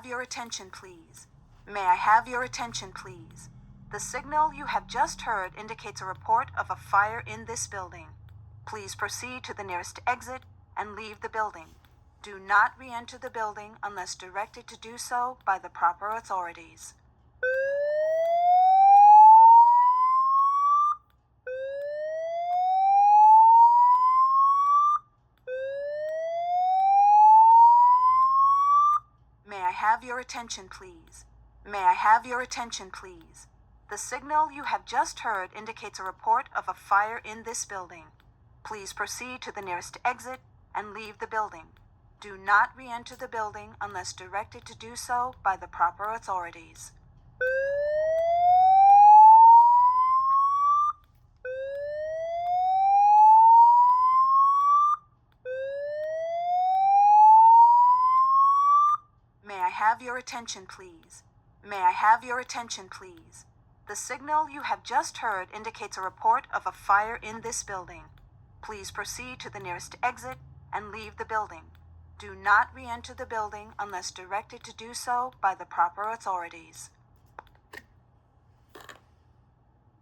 have your attention, please? May I have your attention, please? The signal you have just heard indicates a report of a fire in this building. Please proceed to the nearest exit and leave the building. Do not re-enter the building unless directed to do so by the proper authorities. May I have your attention, please? May I have your attention, please? The signal you have just heard indicates a report of a fire in this building. Please proceed to the nearest exit and leave the building. Do not re-enter the building unless directed to do so by the proper authorities. May I have your attention, please? May I have your attention, please? The signal you have just heard indicates a report of a fire in this building. Please proceed to the nearest exit and leave the building. Do not re-enter the building unless directed to do so by the proper authorities.